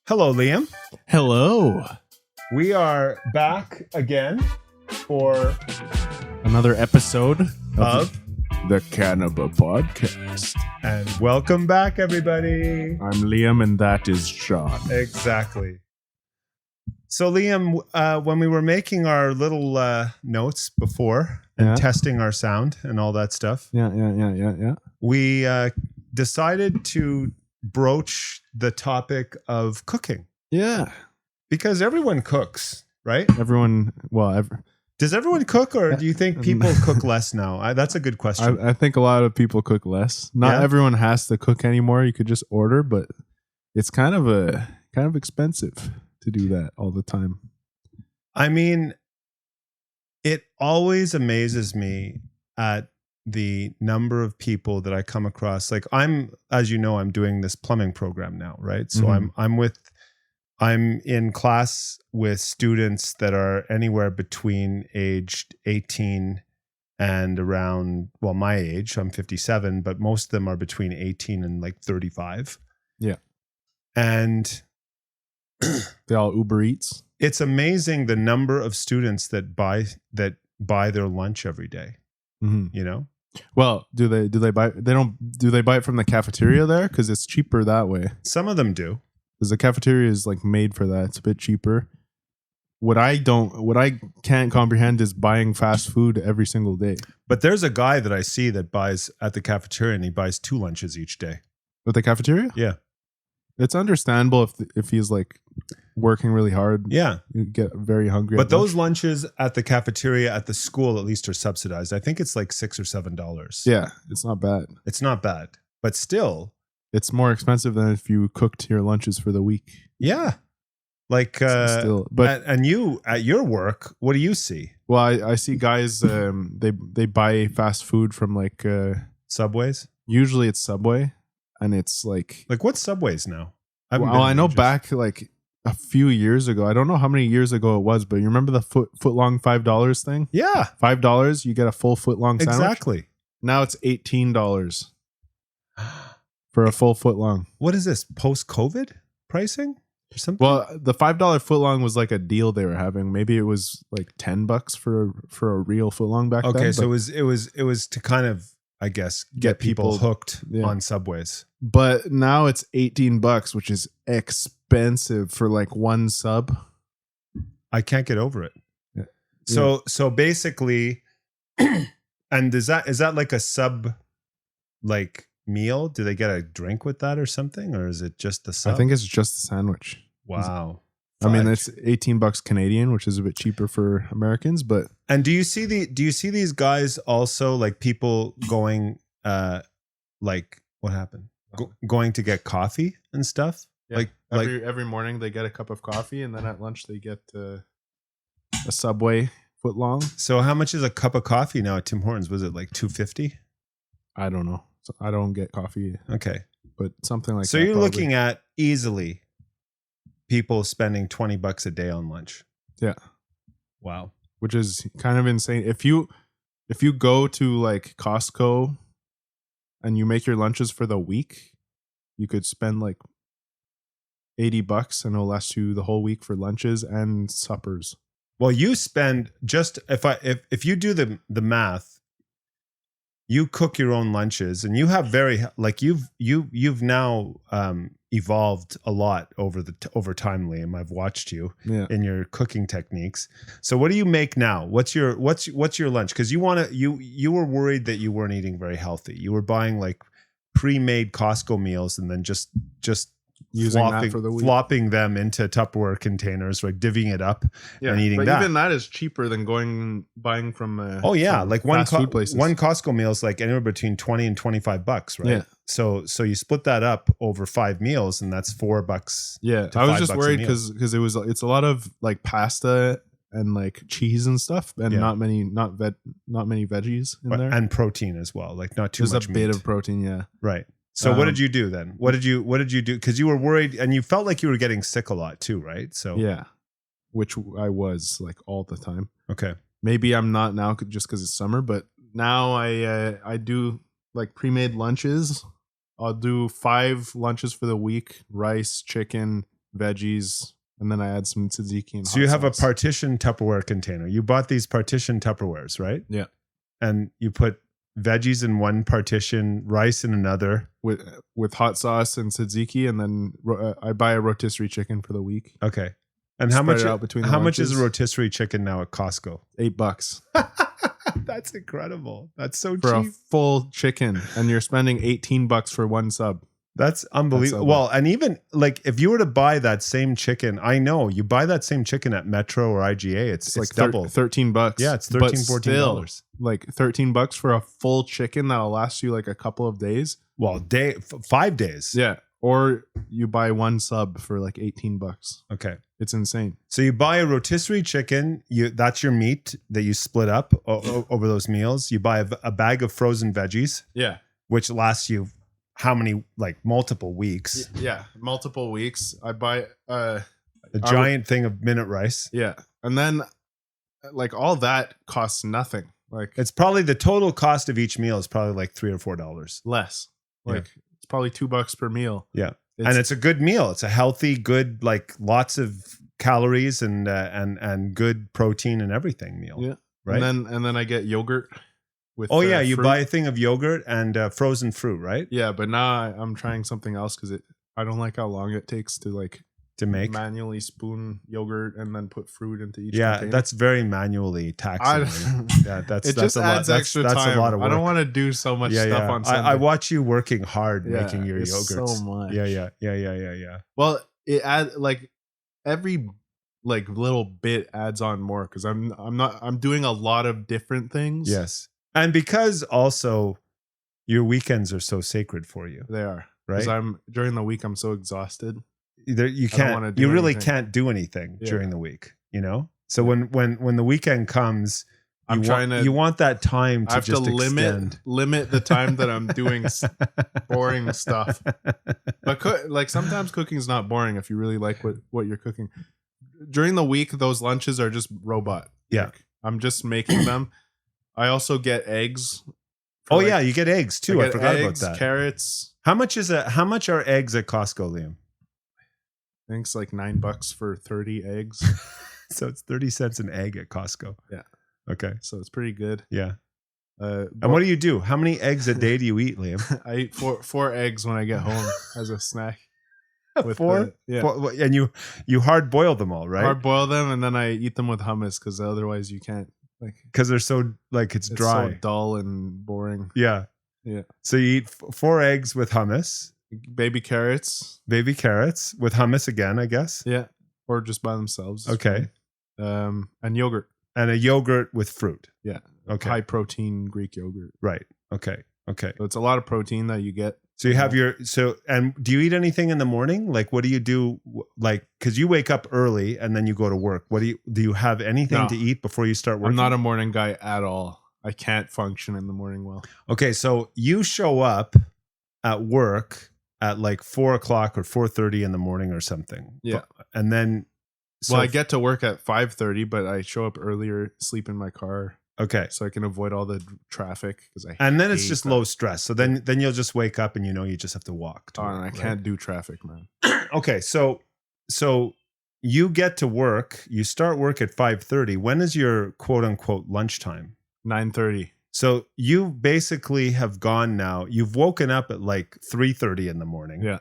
Hello, Liam. Hello. We are back again for Another episode of the Cannibal Podcast. and welcome back, everybody. I'm Liam and that is Sean. Exactly. So, Liam, when we were making our little notes before and Yeah. testing our sound and all that stuff, Yeah. we decided to broach the topic of cooking Yeah. because everyone cooks, right? Everyone, Does everyone cook, or do you think people cook less now? That's a good question. I think a lot of people cook less. Not Yeah? everyone has to cook anymore. You could just order, but it's kind of expensive to do that all the time. I mean, it always amazes me at the number of people that I come across. Like as you know, I'm doing this plumbing program now, right? So Mhm. I'm in class with students that are anywhere between aged 18 and around, well, my age. I'm 57, but most of them are between 18 and like 35. Yeah. And They all Uber Eats. it's amazing the number of students that buy their lunch every day, Mm-hmm. you know? Well, do they buy? Do they buy it from the cafeteria there? Because it's cheaper that way. Some of them do. Because the cafeteria is like made for that. It's a bit cheaper. What I can't comprehend is buying fast food every single day. But there's a guy that I see that buys at the cafeteria and he buys 2 lunches each day. At the cafeteria? Yeah. It's understandable if he's like working really hard. Yeah. You get very hungry. But at those lunch. lunches at the cafeteria at the school at least are subsidized. I think it's like $6 or $7. Yeah, it's not bad. It's not bad. But still, It's more expensive than if you cooked your lunches for the week. yeah. Like Still, but and you at your work, what do you see? well, I see guys they buy fast food from like Subways? usually it's Subway, and it's like Like what's Subways now? haven't well, been I in know ages. back like a few years ago. I don't know how many years ago it was, but you remember the foot long $5 thing? Yeah, $5 you get a full foot long sandwich. exactly. Now it's $18 for a full foot long. What is this? Post-COVID pricing or something? Well, the $5 foot long was like a deal they were having. Maybe it was like $10 for a real foot long back then. Okay, so but- it was to kind of, I guess, get people people- hooked yeah. on Subways. But now it's $18, which is expensive for like one sub. I can't get over it. Yeah. So basically, and is that like a sub like meal? Do they get a drink with that or something, or is it just the sub? I think it's just a sandwich. Wow. I mean, Fudge. it's $18 Canadian, which is a bit cheaper for Americans, but And do you see these guys also, like people going like what happened? Going to get coffee and stuff? yeah, Like every morning they get a cup of coffee, and then at lunch they get a Subway foot long. so how much is a cup of coffee now at Tim Hortons? Was it like $2.50? I don't know. So I don't get coffee, Okay. but something like So that. you're probably. looking at easily people spending $20 a day on lunch. Yeah. Wow. Which is kind of insane. If you go to like Costco and you make your lunches for the week, you could spend like $80 and it'll last you the whole week for lunches and suppers. Well, you spend just if you do the math, you cook your own lunches and you have like you've now evolved a lot over time, Liam. I've watched you Yeah. in your cooking techniques. So what do you make now? What's your lunch? Because you were worried that you weren't eating very healthy. You were buying like pre-made Costco meals and then just Using that for the week. flopping them into Tupperware containers, like divvying it up and eating but that. even that is cheaper than buying from Oh yeah, from like one fast food places. one Costco meal is like anywhere between $20 and $25, right? Yeah. So you split that up over 5 meals, and that's $4. Yeah, to I was $5 just a worried meal. because it's a lot of like pasta and like cheese and stuff, and Yeah. not many veggies in there. And protein as well, like not too There's much a bit meat. of protein, yeah. Right. So what Um, did you do then? What did you do? Because you were worried, and you felt like you were getting sick a lot too, right? So Yeah, which I was like all the time. okay. Maybe I'm not now just because it's summer, but now I do like pre-made lunches I'll do 5 lunches for the week: rice, chicken, veggies, and then I add some tzatziki and So you have a sauce. partition Tupperware container. You bought these partition Tupperwares, right? Yeah. And you put veggies in one partition, rice in another. with hot sauce and tzatziki, and then I buy a rotisserie chicken for the week. Okay. And Spread it out between the how much is a lunches. rotisserie chicken now at Costco? $8 That's incredible. That's so for a cheap. full chicken, and you're spending $18 for one sub. That's unbelievable. That's Well, and even like if you were to buy that same chicken, I know you buy that same chicken at Metro or IGA, it's Like double. $13. Yeah, it's But $13, still, $14. like $13 for a full chicken that'll last you like a couple of days. Well, 5 days. Yeah. Or you buy one sub for like $18. Okay. It's insane. So you buy a rotisserie chicken, that's your meat that you split up over those meals. You buy a bag of frozen veggies, Yeah. which lasts you how many, like multiple weeks. Yeah. Multiple weeks. I buy A giant thing of minute rice. yeah. And then like all that costs nothing. Like It's probably the total cost of each meal is probably like $3 or $4. less. Yeah. Like it's probably $2 per meal. Yeah. And it's a good meal. It's a healthy, good, like lots of calories and good protein and everything meal. Yeah. Right. And then I get yogurt with Oh yeah, you fruit. buy a thing of yogurt and frozen fruit, right? Yeah, but now I'm trying something else because I don't like how long it takes to like To make. manually spoon yogurt and then put fruit into each Yeah, container. that's very manually taxing. Yeah, that's it just a lot. adds That's, extra that's time. a lot of work. I don't want to do so much stuff on Sunday. I watch you working hard Yeah, making your it's yogurts. so much. Yeah. Well, it add like every like little bit adds on more because I'm doing a lot of different things. Yes, and because also your weekends are so sacred for you, They are. right? Because during the week I'm so exhausted. You don't wanna can't. do You really anything. can't do anything Yeah. during the week. You know. So when the weekend comes, I'm trying to. you want that time I to have to just extend. limit the time that I'm doing boring stuff. But like sometimes cooking's not boring if you really like what you're cooking. During the week, those lunches are just robot. Yeah. Like, I'm just making them. I also get eggs. Oh yeah, you get eggs too. I get forgot eggs, about that. Carrots. How much are eggs at Costco, Liam? I think it's like $9 for 30 eggs. So it's 30 cents an egg at Costco. Yeah. Okay. So it's pretty good. Yeah. And And what do you do? How many eggs a day do you eat, Liam? I eat four eggs when I get home as a snack. With Four? yeah. And you hard boil them all, right? Hard boil them and then I eat them with hummus because otherwise you can't. Like Because they're so like it's dry. so dull and boring. Yeah. Yeah. So you eat 4 eggs with hummus, Baby carrots. baby carrots with hummus again, I guess. Yeah. Or just by themselves. Okay. And yogurt. And a yogurt with fruit. Yeah. Okay. High protein Greek yogurt. Right. Okay. Okay. So it's a lot of protein that you get. So you have and do you eat anything in the morning? Like what do you do? Like, cause you wake up early and then you go to work. Do you have anything No. to eat before you start working? I'm not a morning guy at all. I can't function in the morning well. Okay. So you show up at work at like 4:00 or 4:30 in the morning or something. Yeah. And then, Well, I get to work at 5:30, but I show up earlier, sleep in my car okay. so I can avoid all the traffic because And then it's hate just that. low stress. So then you'll just wake up and you just have to walk. To Oh, work, and I right? can't do traffic, man. Okay, so you get to work, you start work at 5:30. When is your quote unquote lunchtime? 9:30. So you basically have gone now, you've woken up at like 3:30 in the morning. Yeah.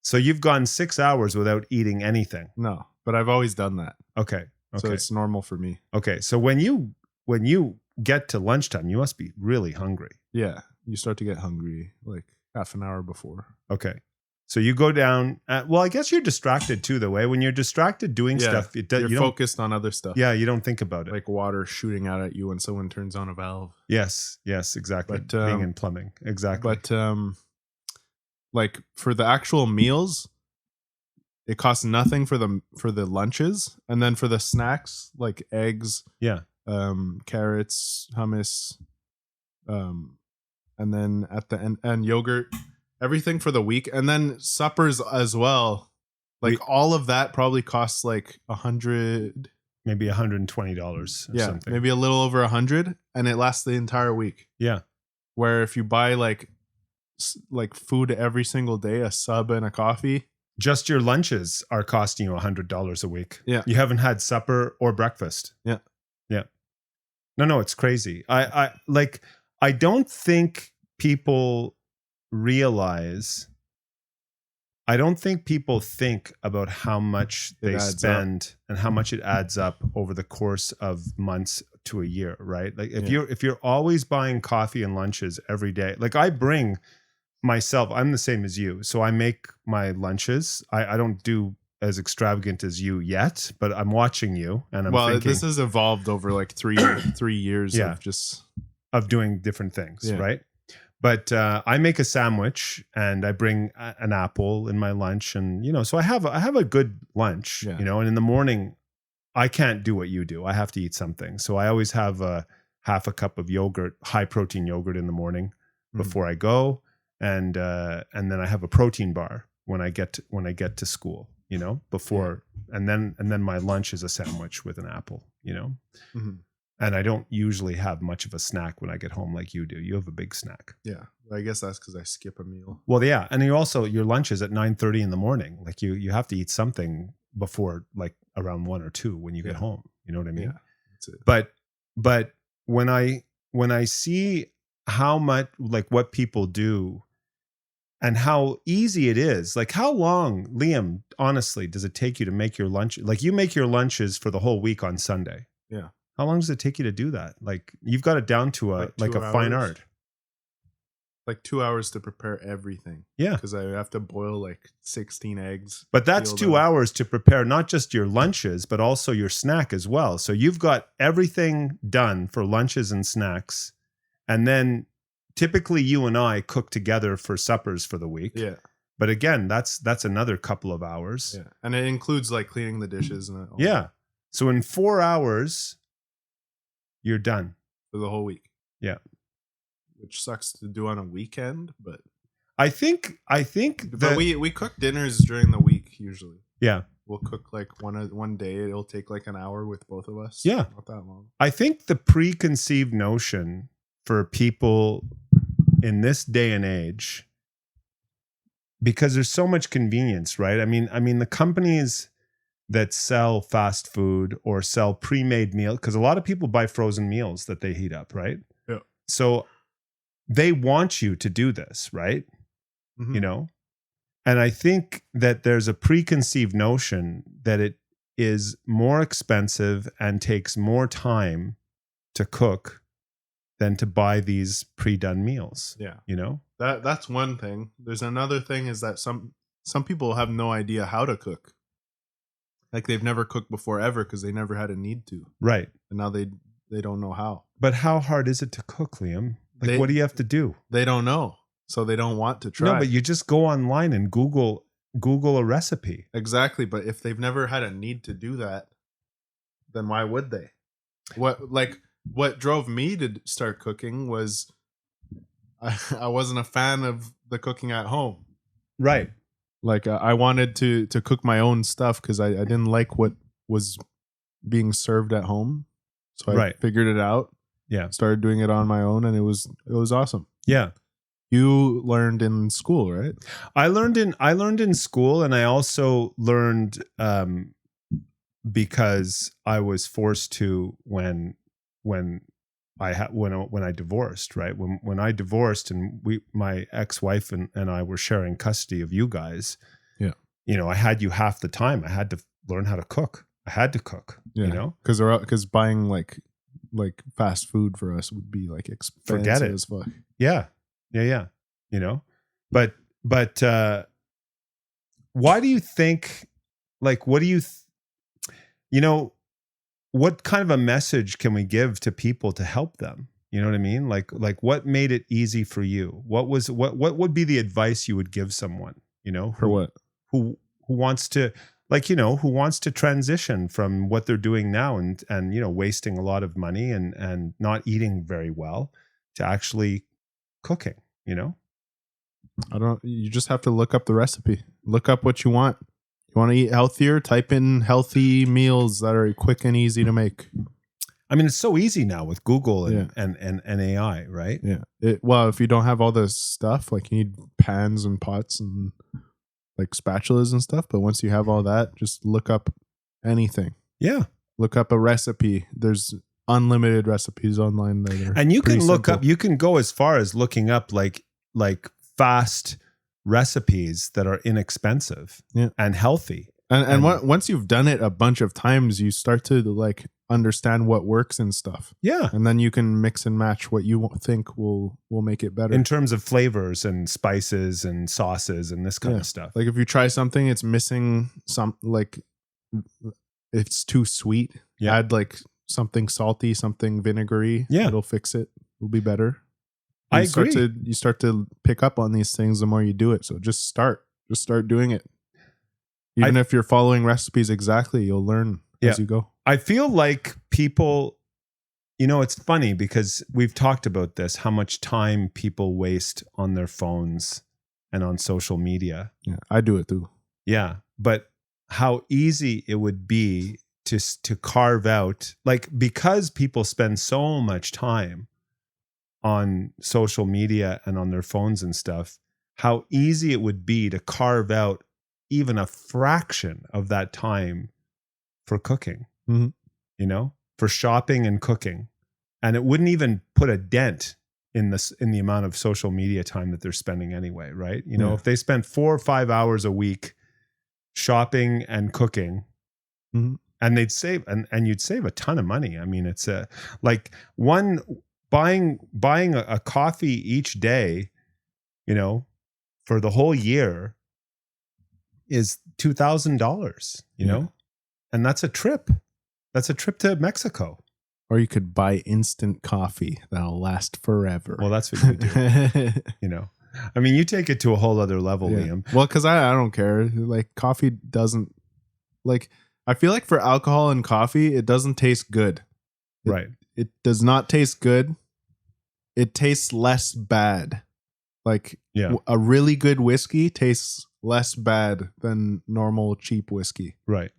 So you've gone 6 hours without eating anything. No, but I've always done that. Okay. So Okay. it's normal for me. Okay. So when you get to lunchtime, you must be really hungry. Yeah. You start to get hungry like half an hour before. Okay. So you go down. Well, I guess you're distracted too, though. When you're distracted doing Yeah, stuff, You're you don't. focused on other stuff. Yeah, you don't think about it. Like water shooting out at you when someone turns on a valve. Yes, exactly. But, Being in plumbing, exactly. But like for the actual meals, it costs nothing for the lunches, and then for the snacks like eggs, Yeah. Carrots, hummus, and then at the end and yogurt, everything for the week, and then suppers as well. Like all of that probably costs like $100. Maybe $120 or Yeah, something. maybe a little over $100, and it lasts the entire week. Yeah. Where if you buy like like food every single day, a sub and a coffee. Just your lunches are costing you $100 a week. Yeah. You haven't had supper or breakfast. Yeah. Yeah. No, it's crazy. I don't think people realize, I don't think people think about how much they spend and how much it adds up over the course of months to a year, right? Like if you're always buying coffee and lunches every day, like I bring myself, I'm the same as you. So I make my lunches. I don't do as extravagant as you yet, but I'm watching you and I'm thinking, this has evolved over like three years of doing different things, Yeah. right? But I make a sandwich and I bring an apple in my lunch, and so I have a good lunch, Yeah. and in the morning I can't do what you do. I have to eat something, so I always have a half a cup of yogurt, high protein yogurt in the morning before I go, and then I have a protein bar when I get to school, before, and then my lunch is a sandwich with an apple, Mm-hmm. And I don't usually have much of a snack when I get home like you do. You have a big snack. Yeah, I guess that's because I skip a meal. Well, yeah, and your lunch is at 9:30 in the morning. Like you have to eat something before like around 1 or 2 when you get home. You know what I mean? Yeah, that's it. But when I see how much, like what people do and how easy it is, like how long, Liam, honestly, does it take you to make your lunch? Like you make your lunches for the whole week on Sunday. Yeah. How long does it take you to do that? Like you've got it down to a 2 fine hours. art. Like 2 hours to prepare everything. Yeah. Because I have to boil like 16 eggs. But that's peel 2 them. hours to prepare not just your lunches, but also your snack as well. So you've got everything done for lunches and snacks. And then typically you and I cook together for suppers for the week. Yeah. But again, that's another couple of hours. Yeah. And it includes like cleaning the dishes and all Yeah. So in 4 hours, you're done. for the whole week. Yeah. Which sucks to do on a weekend, but I think that we cook dinners during the week usually. yeah. We'll cook like one day. It'll take like an hour with both of us. Yeah. Not that long. I think the preconceived notion for people in this day and age, because there's so much convenience, right? I mean the companies that sell fast food or sell pre-made meals, because a lot of people buy frozen meals that they heat up, right? Yeah. So they want you to do this, right? Mhm. And I think that there's a preconceived notion that it is more expensive and takes more time to cook than to buy these pre-done meals. Yeah. That's That's one thing. There's another thing is that some people have no idea how to cook. Like they've never cooked before ever because they never had a need to. right. And now they don't know how. But how hard is it to cook, Liam? Like, what do you have to do? They don't know. So they don't want to try. No, but you just go online and Google a recipe. Exactly. But if they've never had a need to do that, then why would they? What drove me to start cooking was I wasn't a fan of the cooking at home. Right. Like I wanted to cook my own stuff because I didn't like what was being served at home. So I figured it out. Yeah. Started doing it on my own, and it was awesome. Yeah. You learned in school, right? I learned in school, and I also learned because I was forced to when I divorced, right? When I divorced and my ex-wife and I were sharing custody of you guys. Yeah. I had you half the time. I had to learn how to cook. I had to cook. Yeah. Because buying like fast food for us would be like expensive Forget it. as fuck. Yeah. But why do you think, like, what do you what kind of a message can we give to people to help them? You know what I mean? Like what made it easy for you? What would be the advice you would give someone, For what? who wants to, who wants to transition from what they're doing now and wasting a lot of money and not eating very well to actually cooking, You just have to look up the recipe. Look up what you want. You want to eat healthier? Type in healthy meals that are quick and easy to make. I mean, it's so easy now with Google and Yeah. and AI, right? Yeah. Well, if you don't have all this stuff, like you need pans and pots and like spatulas and stuff. But once you have all that, just look up anything. Yeah. Look up a recipe. There's unlimited recipes online that are And you can pretty look simple. up, you can go as far as looking up like fast recipes that are inexpensive and healthy. And once you've done it a bunch of times, you start to like understand what works and stuff. Yeah. And then you can mix and match what you think will make it better. In terms of flavors and spices and sauces and this kind of stuff. Like if you try something, it's missing some, like it's too sweet. Yeah. Add like something salty, something vinegary. Yeah. It'll fix it. It'll be better. I agree. You start to pick up on these things the more you do it. So just start doing it. Even if you're following recipes exactly, you'll learn as you go. I feel like people, you know, it's funny because we've talked about this, how much time people waste on their phones and on social media. Yeah, I do it too. Yeah, but how easy it would be to carve out, like, because people spend so much time on social media and on their phones and stuff, how easy it would be to carve out even a fraction of that time for cooking, you know, for shopping and cooking. And it wouldn't even put a dent in the amount of social media time that they're spending anyway, right? You know, if they spent 4 or 5 hours a week shopping and cooking, and they'd save, and you'd save a ton of money. I mean, it's like buying a coffee each day, you know, for the whole year is $2,000, you know, and that's a trip. That's a trip to Mexico. Or you could buy instant coffee that'll last forever. Well, that's what you do. You know, I mean, you take it to a whole other level, Liam. Well, because I don't care. Like coffee doesn't, like, I feel like for alcohol and coffee, it doesn't taste good. Right. It does not taste good. It tastes less bad. Like a really good whiskey tastes less bad than normal cheap whiskey. Right.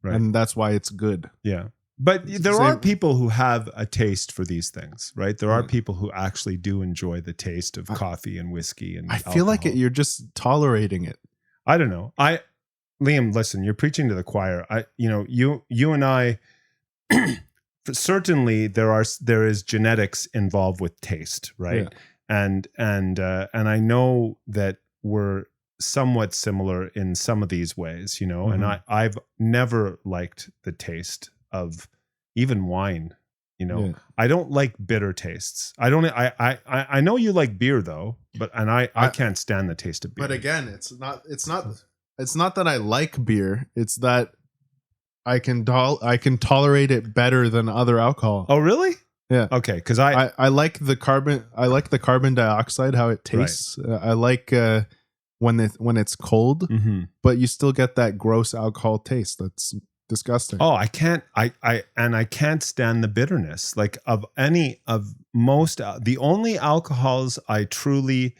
And that's why it's good. Yeah. But there are people who have a taste for these things, right? There are people who actually do enjoy the taste of coffee and whiskey and alcohol. Feel like you're just tolerating it. I don't know. Liam, listen, you're preaching to the choir. You and I, certainly there is genetics involved with taste, right? Yeah. And I know that we're somewhat similar in some of these ways, you know, and I've never liked the taste of even wine, you know. I don't like bitter tastes. I know you like beer though, but I can't stand the taste of beer. But again, it's not that I like beer, it's that I can tolerate it better than other alcohol. Oh, really? Yeah. Okay, cuz I like the carbon dioxide, how it tastes. Right. I like when it's cold, but you still get that gross alcohol taste. That's disgusting. Oh, I can't stand the bitterness. Like the only alcohols I truly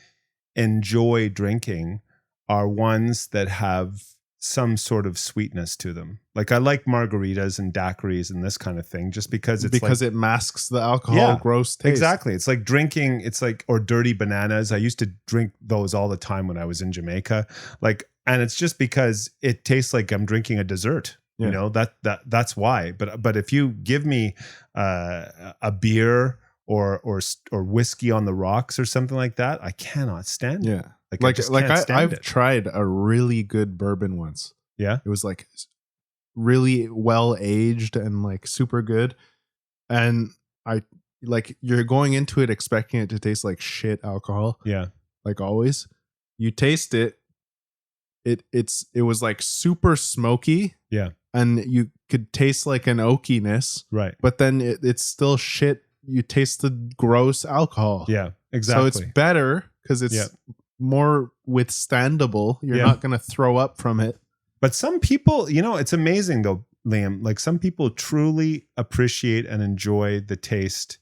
enjoy drinking are ones that have some sort of sweetness to them. Like I like margaritas and daiquiris and this kind of thing, just because it masks the alcohol gross taste. Exactly. It's like drinking, or dirty bananas. I used to drink those all the time when I was in Jamaica. And it's just because it tastes like I'm drinking a dessert. You know, that's why. But if you give me a beer or whiskey on the rocks or something like that, I cannot stand it. I've tried a really good bourbon once. Yeah. It was like really well aged and like super good. And you're going into it expecting it to taste like shit alcohol. Yeah. Like always. You taste it. It was like super smoky. Yeah. And you could taste like an oakiness. Right. But then it's still shit. You taste the gross alcohol. Yeah, exactly. So it's better because it's more withstandable. You're not going to throw up from it. But some people, you know, it's amazing though, Liam. Like some people truly appreciate and enjoy the taste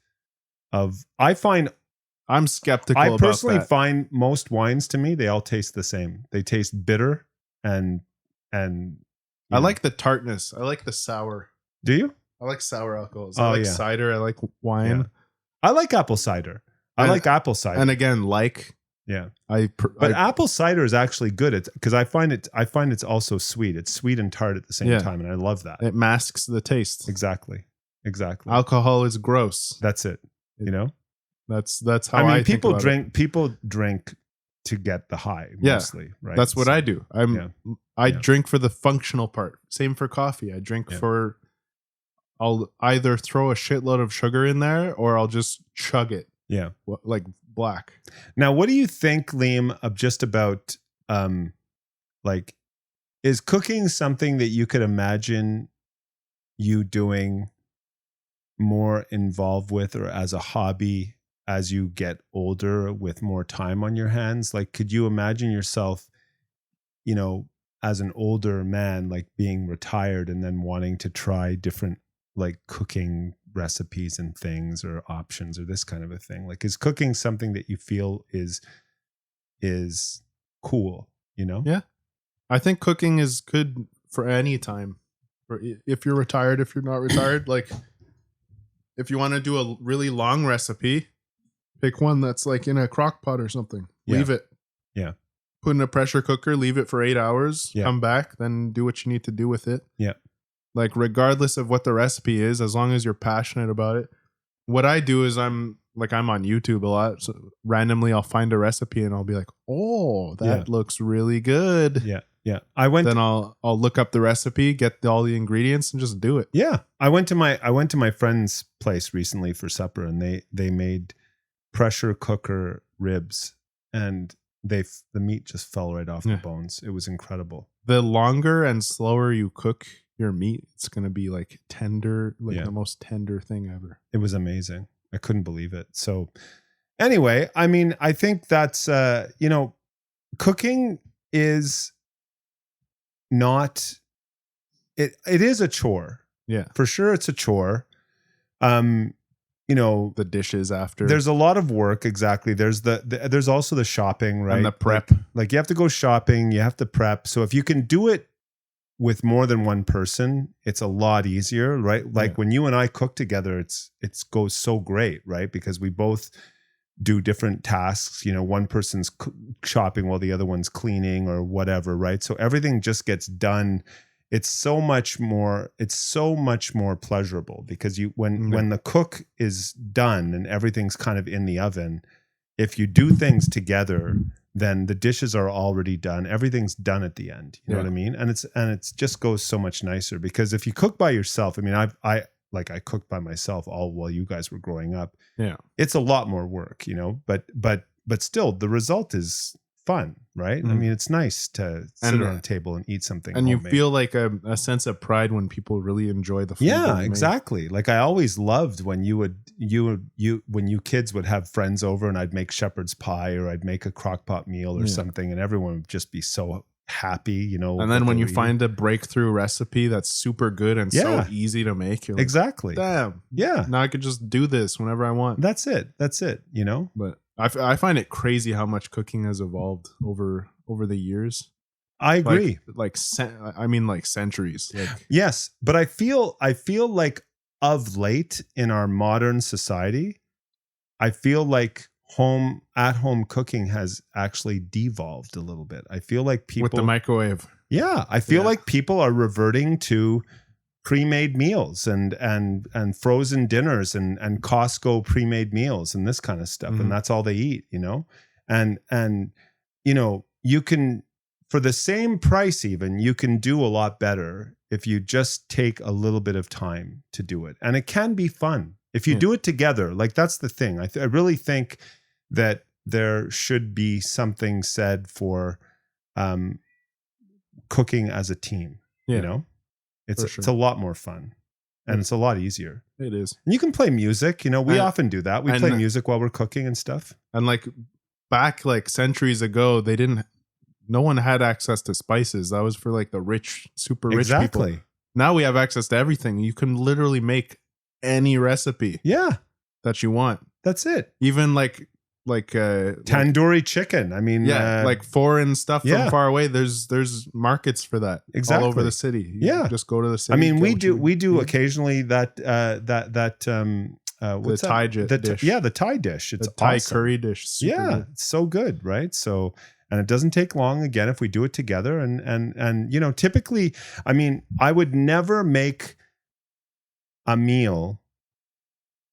of. I'm skeptical. I personally find most wines to me, they all taste the same. They taste bitter and. I like the tartness. I like the sour. Do you? I like sour alcohols. Oh, I like yeah. cider. I like wine. Yeah. I like apple cider. I And- like apple cider. And again, like yeah. but apple cider is actually good. It's because I find it's also sweet. It's sweet and tart at the same Yeah. time, and I love that. it masks the taste. Exactly. Alcohol is gross. That's it. You know. That's how I mean, think people about drink. People drink to get the high Yeah. mostly, right? That's what So- I do. I Yeah. drink for the functional part. Same for coffee. I drink Yeah. for. I'll either throw a shitload of sugar in there or I'll just chug it Yeah. like black. Now, what do you think, Liam, of just about like, is cooking something that you could imagine you doing more involved with, or as a hobby as you get older with more time on your hands? Like, could you imagine yourself, you know, as an older man, like being retired and then wanting to try different like cooking recipes and things or options or this kind of a thing? Like, is cooking something that you feel is cool, you know? Yeah. I think cooking is good for any time. If you're retired, if you're not retired, like if you want to do a really long recipe, pick one that's like in a crock pot or something. Yeah. Leave it. Yeah. Put in a pressure cooker, leave it for 8 hours, Yeah. come back, then do what you need to do with it. Yeah. Like regardless of what the recipe is, as long as you're passionate about it. What I do is I'm on YouTube a lot. So randomly I'll find a recipe and I'll be like, oh, that Yeah. looks really good. Yeah. Yeah. I went Then I'll look up the recipe, get all the ingredients, and just do it. Yeah, I went to my friend's place recently for supper, and they made pressure cooker ribs, and the meat just fell right off Yeah. the bones. It was incredible. The longer and slower you cook your meat, it's gonna be like tender, like Yeah. the most tender thing ever. It was amazing. I couldn't believe it. So, anyway, I mean, I think that's cooking is not. It is a chore. Yeah. For sure, it's a chore. The dishes after. There's a lot of work. Exactly. There's there's also the shopping, right? And the prep. Like you have to go shopping, you have to prep. So if you can do it with more than one person, it's a lot easier, right? Like Yeah. when you and I cook together, it goes so great, right? Because we both do different tasks. One person's shopping while the other one's cleaning or whatever, right? So everything just gets done. It's so much more pleasurable because when the cook is done and everything's kind of in the oven, if you do things together, then the dishes are already done. Everything's done at the end. You know what I mean? And it's just goes so much nicer, because if you cook by yourself, I mean, I cooked by myself all while you guys were growing up. Yeah. It's a lot more work, but still the result is fun, right? I Mhm. mean, it's nice to sit And, on a table and eat something and you homemade. feel like a sense of pride when people really enjoy the food. that Yeah, you make. exactly. Like I always loved when when you kids would have friends over and I'd make shepherd's pie or I'd make a crock pot meal or Yeah. something, and everyone would just be so happy, And what then when they you were eating. find a breakthrough recipe that's super good and Yeah. so easy to make, you're like, Exactly. damn, Yeah. now I could just do this whenever I want. That's it. But I find it crazy how much cooking has evolved over the years. I agree. Like centuries. Like Yes, but I feel like of late in our modern society, I feel like at home cooking has actually devolved a little bit. I feel like people with the microwave. Yeah, I feel Yeah. like people are reverting to pre-made meals and frozen dinners and Costco pre-made meals and this kind of stuff, Mhm. and that's all they eat, and you can, for the same price even, you can do a lot better if you just take a little bit of time to do it, and it can be fun if you Yeah. do it together. Like that's the thing. I really think that there should be something said for cooking as a team. Yeah. It's For sure. it's a lot more fun, and it's a lot easier. It is. And you can play music. We And- often do that. We and- play music while we're cooking and stuff. And like back like centuries ago, no one had access to spices. That was for like the rich, super rich people. Exactly. Now we have access to everything. You can literally make any recipe Yeah, that you want. that's it. Even like like Tandoori chicken. I mean, like foreign stuff yeah. from far away. There's markets for that Exactly. all over the city. You just go to the city. I mean, we get what do you- occasionally that what's the that? Thai dish. Yeah, the Thai dish. It's the Thai awesome. curry dish. Super Yeah, good. it's so good, right? So, and it doesn't take long again if we do it together. And you know, typically, I mean, I would never make a meal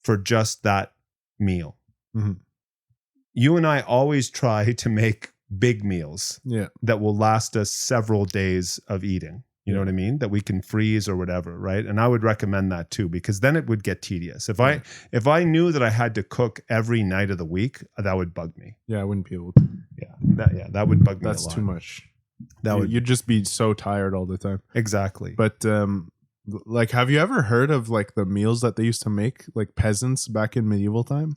for just that meal. Mhm. You and I always try to make big meals Yeah. that will last us several days of eating. You know Yeah. what I mean? That we can freeze or whatever, right? And I would recommend that too, because then it would get tedious. If I knew that I had to cook every night of the week, that would bug me. Yeah, I wouldn't be able to. That would bug me. That's a lot. too much. That would You'd just be so tired all the time. exactly. But like, have you ever heard of like the meals that they used to make, like peasants back in medieval time?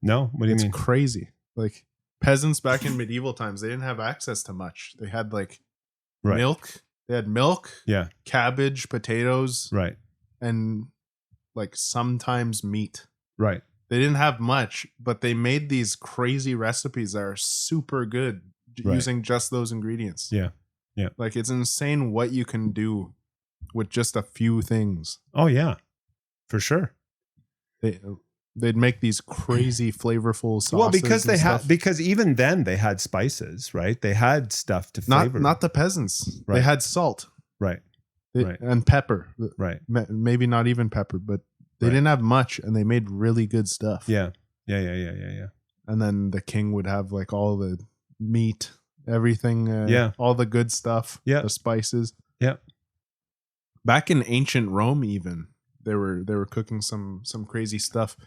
No, what do you It's mean? crazy. Like peasants back in medieval times, they didn't have access to much. They had like Right. milk. They had milk, Yeah, cabbage, potatoes, right, and like sometimes meat. right. They didn't have much, but they made these crazy recipes that are super good Right. using just those ingredients. Yeah, yeah. Like it's insane what you can do with just a few things. Oh yeah, for sure. They'd make these crazy flavorful sauces. Well, because they and had stuff. because even then they had spices, right? They had stuff to flavor. not the peasants. Right. They had salt right, Right. and pepper. right. Maybe not even pepper, but they Right. didn't have much, and they made really good stuff. Yeah. And then the king would have like all the meat, everything. Yeah. All the good stuff. Yeah. The spices. Yeah. Back in ancient Rome, even they were cooking some crazy stuff.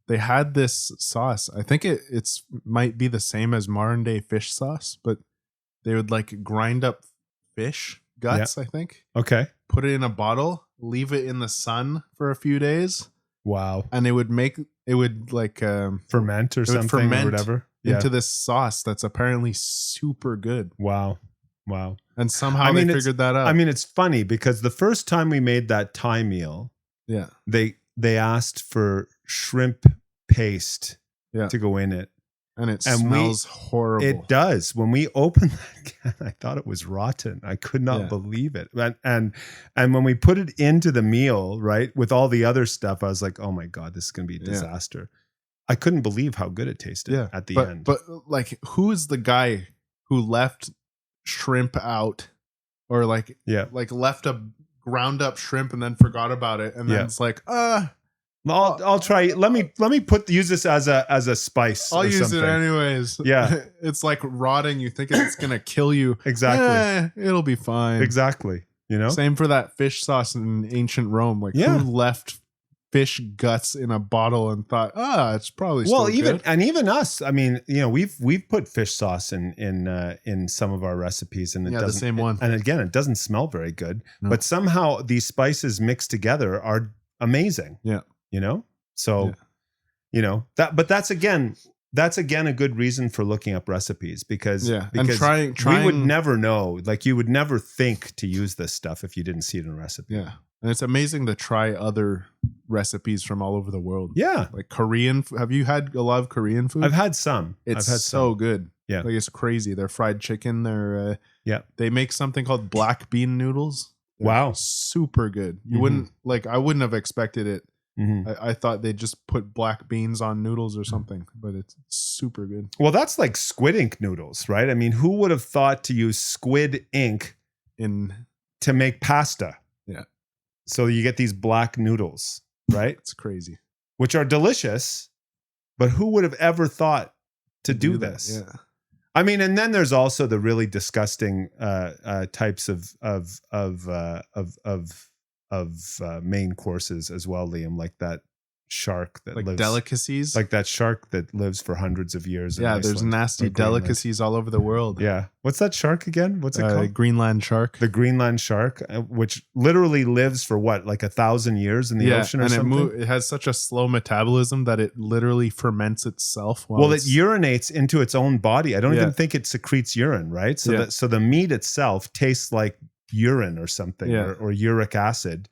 They had this sauce. I think it's might be the same as modern day fish sauce, but they would like grind up fish guts. I think Okay. put it in a bottle, leave it in the sun for a few days, Wow. and it would like Ferment or would something ferment or whatever. Yeah. into this sauce that's apparently super good. Wow. Wow. And somehow I mean, they it's- figured that out. I mean, it's funny because the first time we made that Thai meal, yeah. they asked for shrimp paste Yeah. to go in it. And it And smells horrible. It does. When we opened that can, I thought it was rotten. I could not Yeah. believe it. And when we put it into the meal, right, with all the other stuff, I was like, oh my God, this is going to be a Yeah. disaster. I couldn't believe how good it tasted at the end. But like, who is the guy who left shrimp out, or like yeah. left a ground up shrimp and then forgot about it, and then Yeah. it's like, I'll try. Let me use this as a spice. I'll or use something. it anyways. Yeah. It's like rotting. You think it's gonna kill you. Exactly. It'll be fine. Exactly. You know? Same for that fish sauce in ancient Rome. Like, Yeah. who left fish guts in a bottle and thought, it's probably still Well, good. even us. I mean, you know, we've put fish sauce in some of our recipes, and it Yeah, the doesn't. same one. And again, it doesn't smell very good. No. But somehow these spices mixed together are amazing. Yeah. You know. So, Yeah. you know that. But that's again a good reason for looking up recipes because Yeah, and trying. we would never know. Like you would never think to use this stuff if you didn't see it in a recipe. Yeah, and it's amazing to try other recipes from all over the world. Yeah. Like Korean. Have you had a lot of Korean food? I've had some. It's I've had so good. Yeah. Like it's crazy. Their fried chicken. Their Yeah. They make something called black bean noodles. They're Wow. super good. You Mhm. wouldn't like. I wouldn't have expected it. Mhm. I thought they just put black beans on noodles or something, but it's super good. Well, that's like squid ink noodles, right? I mean, who would have thought to use squid ink In to make pasta? Yeah. So you get these black noodles, right? it's crazy Which are delicious, but who would have ever thought to do that. this? Yeah. I mean, and then there's also the really disgusting types of main courses as well, Liam, like that shark that Like lives, delicacies. like that shark that lives for hundreds of years. In yeah, there's Iceland nasty or Greenland. delicacies all over the world. Yeah, what's that shark again? What's it called? Greenland shark. The Greenland shark, which literally lives for what, like 1,000 years in the ocean or and something. it has such a slow metabolism that it literally ferments itself. Well, it urinates into its own body. I don't Yeah. even think it secretes urine, right? So Yeah. so the meat itself tastes like urine or something, Yeah. or uric acid.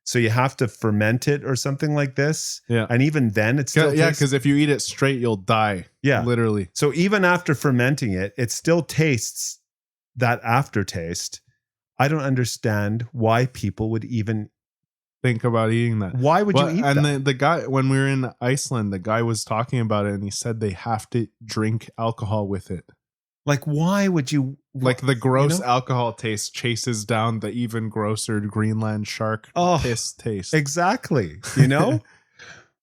So you have to ferment it or something like this. Yeah. And even then it still Yeah, tastes, because if you eat it straight, you'll die. Yeah. Literally. so even after fermenting it, it still tastes that aftertaste. I don't understand why people would even, Think about eating that. why would Well, you eat and that? the guy, when we were in Iceland, the guy was talking about it and he said they have to drink alcohol with it. Like, why would you? Like the gross know? alcohol taste chases down the even grosser Greenland shark Oh, piss taste. Exactly. You know?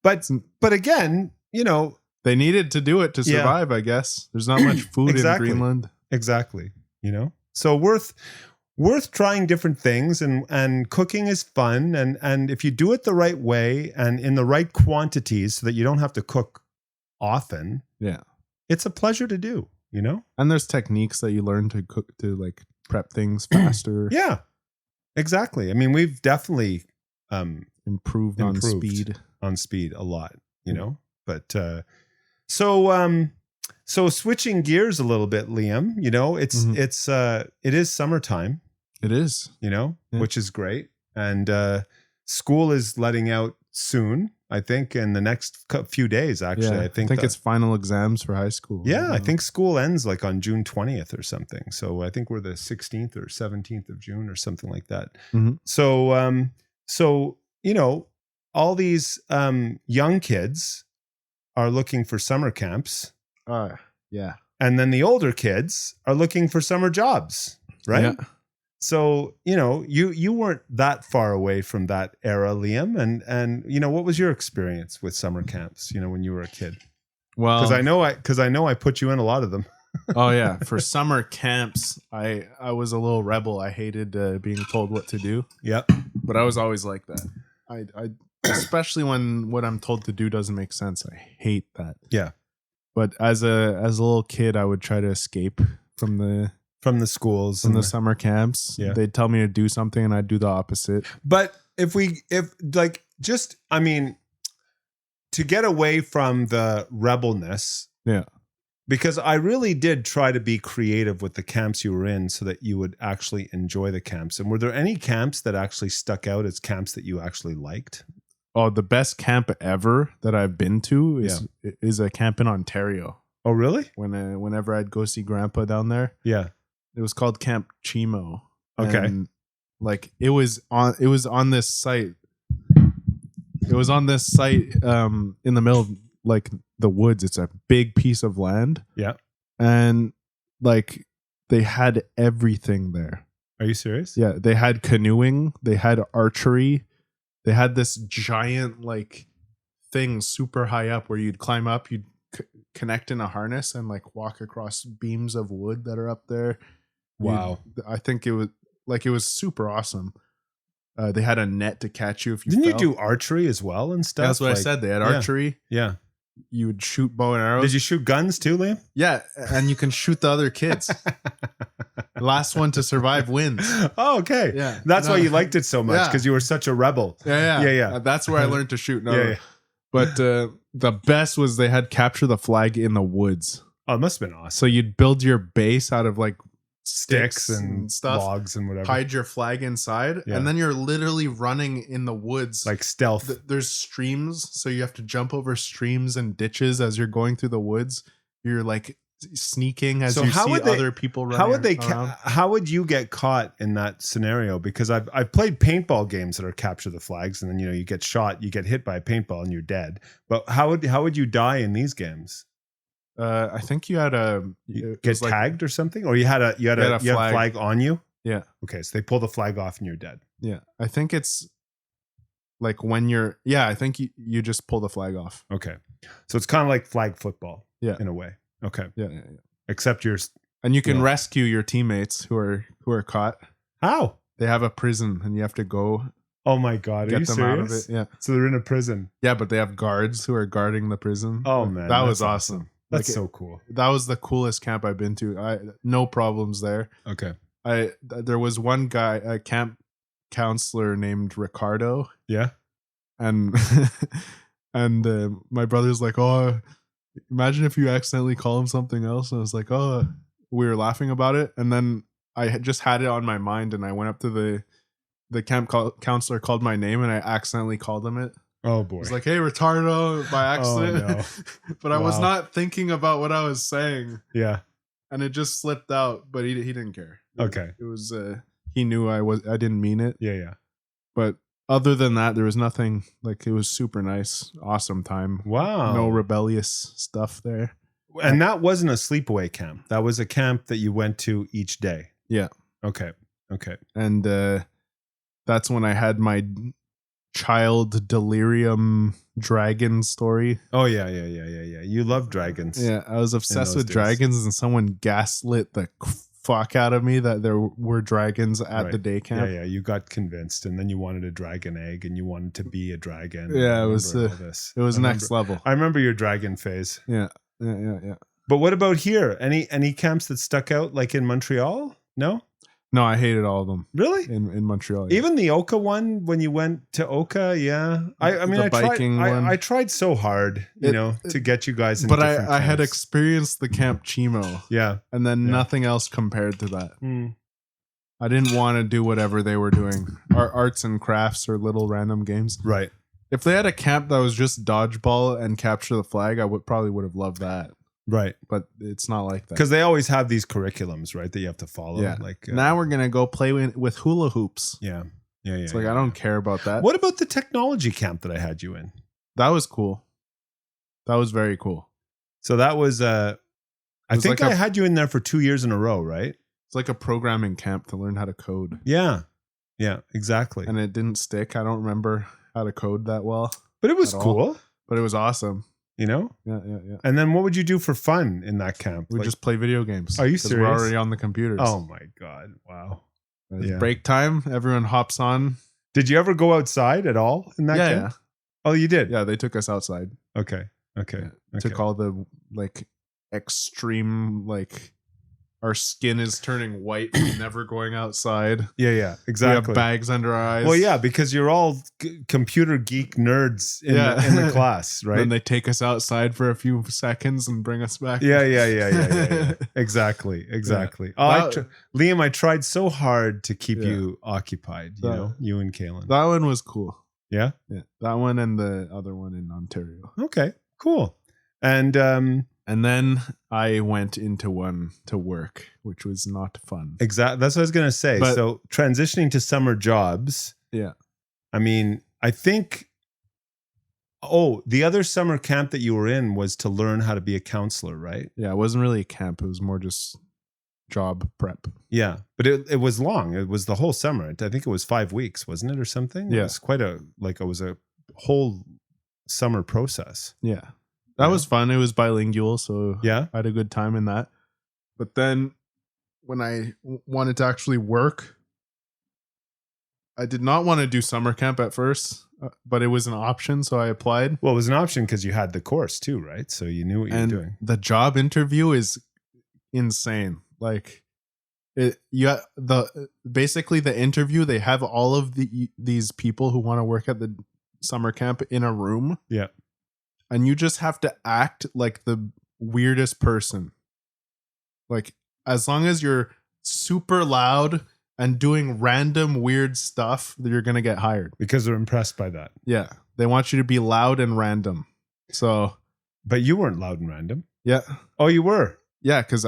but again, you know, They needed to do it to Yeah. survive, I guess. There's not much food Exactly. in Greenland. exactly. You know? So worth trying different things, and cooking is fun, and if you do it the right way and in the right quantities so that you don't have to cook often, Yeah. it's a pleasure to do, you know? And there's techniques that you learn to cook, to like prep things faster, Yeah. Exactly. I mean, we've definitely improved on Improved. speed. on speed a lot, you know? But so switching gears a little bit, Liam, you know, it is summertime, It is. you know, Yeah. which is great. And school is letting out soon, I think, in the next few days, actually. Yeah, I think it's final exams for high school. yeah, I think school ends like on June 20th or something. So I think we're the 16th or 17th of June or something like that. Mhm. So, you know, all these young kids are looking for summer camps, Yeah. and then the older kids are looking for summer jobs, right? Yeah. So, you know, you weren't that far away from that era, Liam, and you know, what was your experience with summer camps, you know, when you were a kid? Well, Because I know I put you in a lot of them. oh yeah, for summer camps, I was a little rebel. I hated being told what to do, Yep. but I was always like that. I especially when what I'm told to do doesn't make sense. I hate that. Yeah. But as a little kid, I would try to escape from the From the schools from and the summer camps. Yeah. They'd tell me to do something and I'd do the opposite. But if like, just, I mean, to get away from the rebelness, Yeah. because I really did try to be creative with the camps you were in so that you would actually enjoy the camps. And were there any camps that actually stuck out as camps that you actually liked? Oh, the best camp ever that I've been to is a camp in Ontario. Oh, really? Whenever I'd go see Grandpa down there, Yeah. it was called Camp Chimo. Okay. And, like it was on this site. It was on this site in the middle of like the woods. It's a big piece of land. Yeah. And like they had everything there. Are you serious? Yeah, they had canoeing, they had archery, they had this giant like thing super high up where you'd climb up, you'd connect in a harness and like walk across beams of wood that are up there. Wow. I think it was super awesome. They had a net to catch you if you Didn't fell. you do archery as well and stuff? That's what I Like, said. They had yeah. archery. Yeah. You would shoot bow and arrows. Did you shoot guns too, Liam? Yeah, and you can shoot the other kids. Last one to survive wins. Oh, okay. Yeah. That's No. why you liked it so much, Yeah. because you were such a rebel. Yeah. That's where I learned to shoot. No, Yeah. But the best was they had capture the flag in the woods. Oh, it must have been awesome. So you'd build your base out of like Sticks and stuff, logs and whatever. hide your flag inside, Yeah. and then you're literally running in the woods. Like stealth. There's streams, so you have to jump over streams and ditches as you're going through the woods. You're like sneaking as So you how see would they- other people running. How would they? around. How would you get caught in that scenario? Because I've played paintball games that are capture the flags, and then you get shot, you get hit by a paintball, and you're dead. But how would you die in these games? I think you had You it get was like- tagged or something, or you had a flag on you. Yeah. Okay, so they pull the flag off and you're dead. Yeah, I think it's like when you're. Yeah, I think you just pull the flag off. Okay, so it's kind of like flag football. Yeah. in a way. Okay, Yeah. except you're And you can Yeah. rescue your teammates who are caught. how? They have a prison, and you have to go Oh my god, are get you them serious? out of it. Yeah, So they're in a prison. yeah, but they have guards who are guarding the prison. Oh man, that that's was awesome. That's Like, so cool. That was the coolest camp I've been to. No problems there. Okay, There was one guy, a camp counselor named Ricardo, yeah. and my brother's like, oh, imagine if you accidentally call him something else. And I was like, oh, we were laughing about it, and then I just had it on my mind, and I went up to the camp counselor called my name and I accidentally called him it. Oh I boy. was like, "Hey, retardo," by accident. no. But I was Wow. not thinking about what I was saying, Yeah. and it just slipped out. But he didn't care. Okay. It was he knew I didn't mean it. Yeah. But other than that, there was nothing. Like, it was super nice, awesome time. Wow. No rebellious stuff there. And that wasn't a sleepaway camp. That was a camp that you went to each day. Yeah. Okay. And that's when I had my child delirium dragon story. Oh yeah. You love dragons. Yeah, I was obsessed those with days. dragons, and someone gaslit the fuck out of me that there were dragons at Right. the day camp. Yeah. You got convinced, and then you wanted a dragon egg, and you wanted to be a dragon. Yeah, I it was, remember all this. It was I next remember- level. I remember your dragon phase. Yeah. But what about here? Any camps that stuck out, like in Montreal? No, No, I hated all of them really. in Montreal. Yeah. Even the Oka one, when you went to Oka, yeah. I mean, The I tried. biking one. I tried so hard, to get you guys. In but different I had camps. experienced the Camp Chimo, Yeah. and then Yeah. nothing else compared to that. Mm. I didn't want to do whatever they were doing, arts and crafts or little random games. Right. If they had a camp that was just dodgeball and capture the flag, I would have loved that. Right. But it's not like that. Because they always have these curriculums, right, that you have to follow. Yeah. Like Now we're gonna go play with hula hoops. Yeah. It's like, I don't care about that. What about the technology camp that I had you in? That was cool. That was very cool. So that was. I was think like I had you in there for 2 years in a row, right? It's like a programming camp to learn how to code. Yeah. Yeah. Exactly. And it didn't stick. I don't remember how to code that well, But it was at all. cool, but it was awesome. Yeah. And then what would you do for fun in that camp? We Like- just play video games. Are you 'cause serious? We're already on the computers. Oh my god! Wow. It's yeah. break time. Everyone hops on. Did you ever go outside at all in that Yeah, camp? Oh, you did. yeah. They took us outside. Okay. Yeah. Took all the like extreme, like, our skin is turning white from never going outside. Yeah. We have Exactly. bags under our eyes. Well, yeah, because you're all computer geek nerds in, Yeah. in the class, right? Then they take us outside for a few seconds and bring us back. Yeah. Exactly. Oh, That- Liam, I tried so hard to keep Yeah. you occupied. You and Kaylin. That one was cool. Yeah. Yeah. That one and the other one in Ontario. Okay. Cool. And And then I went into one to work, which was not fun. exactly. That's what I was gonna say. But- So transitioning to summer jobs. Yeah. I mean, I think. Oh, the other summer camp that you were in was to learn how to be a counselor, right? Yeah, it wasn't really a camp. It was more just job prep. Yeah, but it was long. It was the whole summer. I think it was 5 weeks, wasn't it, or something? Yeah. It was quite it was a whole summer process. Yeah. That Yeah. was fun. It was bilingual, so Yeah. I had a good time in that. But then when I wanted to actually work, I did not want to do summer camp at first, but it was an option, so I applied. Well, it was an option because you had the course too, right? So you knew what you And were doing. the job interview is insane. Like, basically the interview, they have all of these people who want to work at the summer camp in a room. Yeah. And you just have to act like the weirdest person. Like, as long as you're super loud and doing random weird stuff, you're going to get hired. Because they're impressed by that. Yeah. They want you to be loud and random. So, But you weren't loud and random. yeah. Oh, you were. Yeah, because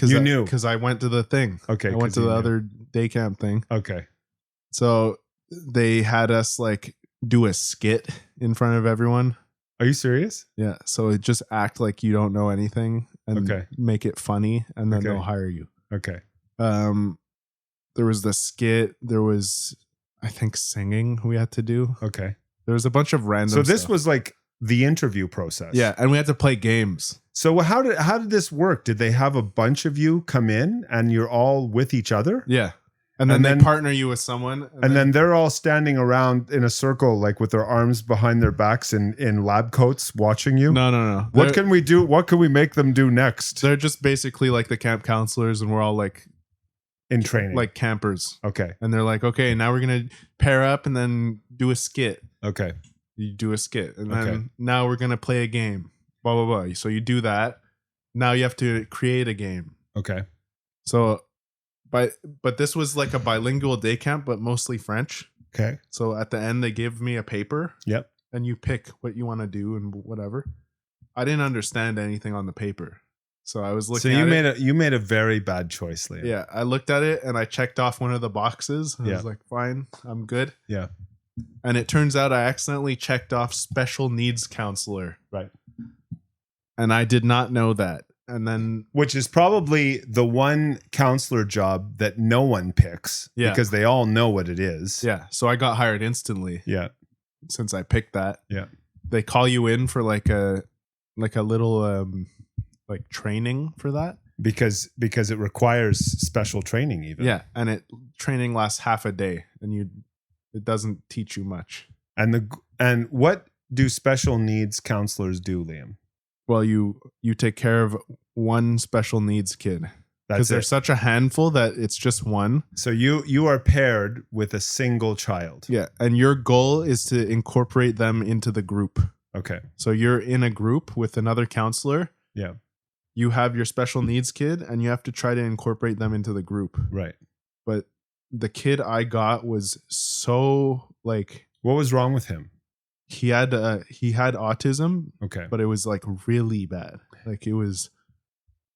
You knew. because I went to the thing. Okay. I went 'cause to you the knew. other day camp thing. Okay. So they had us like do a skit in front of everyone. Are you serious? Yeah. So it just act like you don't know anything and Okay. make it funny, and then Okay. they'll hire you. Okay. There was the skit. There was, I think, singing we had to do. Okay. There was a bunch of random. So this stuff. was like the interview process. yeah, and we had to play games. So how did this work? Did they have a bunch of you come in and you're all with each other? Yeah. And then And they partner you with someone. And then they're all standing around in a circle, like with their arms behind their backs in lab coats watching you. No. What They're- can we do? What can we make them do next They're just basically like the camp counselors, and we're all like in training? campers. Okay. And they're like, okay, now we're gonna pair up and then do a skit. Okay. You do a skit, and then Okay. now we're gonna play a game. Blah blah blah. So you do that. Now you have to create a game. Okay. So but this was like a bilingual day camp, but mostly French. Okay. So at the end, they gave me a paper. Yep. And you pick what you want to do and whatever. I didn't understand anything on the paper, so I was looking. So at you made a very bad choice, Liam. Yeah, I looked at it and I checked off one of the boxes. I was like, fine, I'm good. Yeah. And it turns out I accidentally checked off special needs counselor. Right. And I did not know that. And then, which is probably the one counselor job that no one picks because they all know what it is. yeah, so I got hired instantly. Yeah. Since I picked that. Yeah. They call you in for like a little like training for that. Because it requires special training even. Yeah, and training lasts half a day and it doesn't teach you much. And what do special needs counselors do, Liam? Well, you take care of one special needs kid. Because there's such a handful that it's just one. So you are paired with a single child. Yeah. And your goal is to incorporate them into the group. Okay. So you're in a group with another counselor. Yeah. You have your special needs kid and you have to try to incorporate them into the group. Right. But the kid I got was so like... What was wrong with him? He had autism. Okay. But it was like really bad. Like it was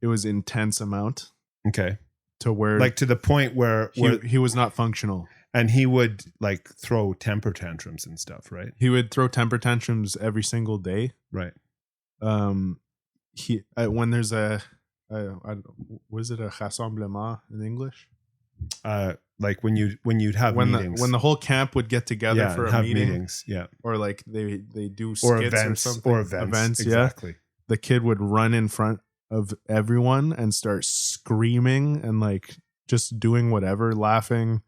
intense amount. Okay. To where like to the point where he was not functional. And he would like throw temper tantrums and stuff, right? He would throw temper tantrums every single day. Right. When there's was it a rassemblement in English? Like when you'd have meetings. When the whole camp would get together for a meeting. Meetings, yeah. Or like they do skits or events or something. Or events, exactly. Yeah. The kid would run in front of everyone and start screaming and like just doing whatever, laughing,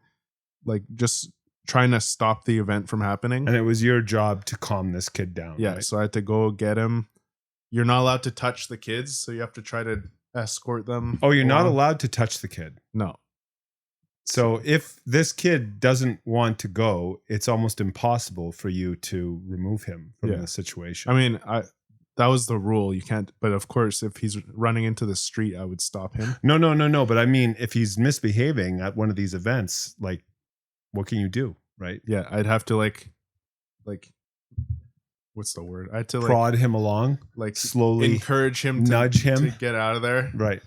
like just trying to stop the event from happening. And it was your job to calm this kid down. Yeah. Right? So I had to go get him. You're not allowed to touch the kids, so you have to try to escort them. Oh, you're not allowed to touch the kid? No. So if this kid doesn't want to go, it's almost impossible for you to remove him from the situation. I mean, that was the rule. You can't, but of course, if he's running into the street, I would stop him. No. But I mean, if he's misbehaving at one of these events, like, what can you do, right? Yeah, I'd have to like, what's the word? I had to prod him along, like slowly encourage him, nudge him to get out of there. Right.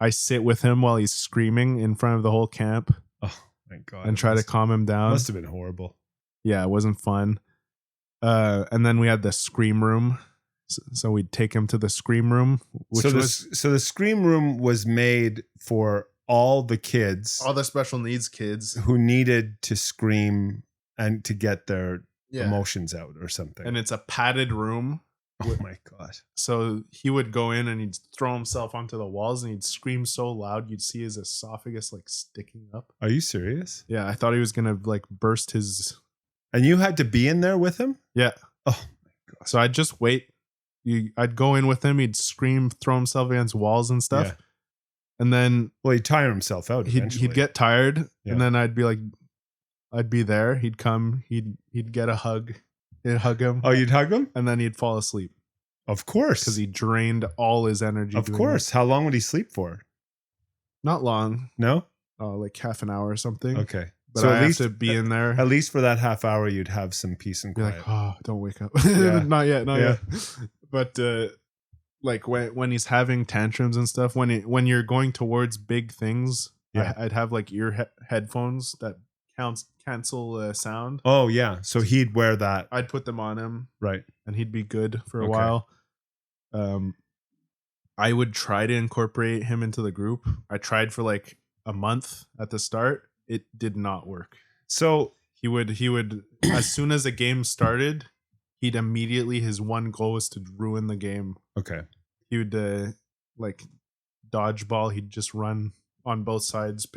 I sit with him while he's screaming in front of the whole camp. Oh my God. And try to calm him down. Must have been horrible. Yeah, it wasn't fun. And then we had the scream room. So we'd take him to the scream room, so the scream room was made for all the kids, all the special needs kids who needed to scream and to get their emotions out or something. And it's a padded room. Oh my God. So he would go in and he'd throw himself onto the walls and he'd scream so loud you'd see his esophagus like sticking up. Are you serious? Yeah, I thought he was gonna like burst his. And you had to be in there with him? Yeah. Oh my God. So I'd just wait. I'd go in with him. He'd scream, throw himself against walls and stuff. Yeah. And then, he'd tire himself out. He'd get tired, and then I'd be there. He'd come. He'd get a hug. I'd hug him. Oh, you'd hug him, and then he'd fall asleep. Of course, because he drained all his energy. Of course. How long would he sleep for? Not long. No. Like half an hour or something. Okay. But so I have to be in there. At least for that half hour, you'd have some peace and quiet. Like, oh, don't wake up. Not yet. But like when he's having tantrums and stuff, when you're going towards big things, I'd have like headphones that cancel sound. Oh yeah, so he'd wear that. I'd put them on him, right, and he'd be good for a while. I would try to incorporate him into the group. I tried for like a month at the start. It did not work. So he would as soon as the game started, he'd immediately, his one goal was to ruin the game. Okay. He would like dodgeball. He'd just run on both sides,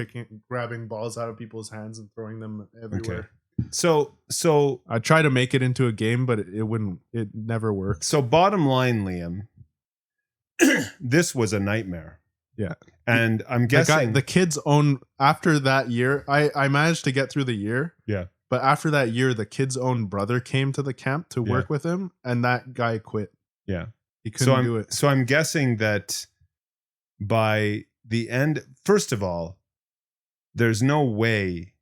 grabbing balls out of people's hands and throwing them everywhere. Okay. So I tried to make it into a game, but it never worked. So bottom line, Liam, this was a nightmare. Yeah. And I'm guessing the kids own, after that year, I managed to get through the year. Yeah. But after that year, the kid's own brother came to the camp to work with him, and that guy quit. Yeah. He couldn't do it. So I'm guessing that by the end, first of all, there's no way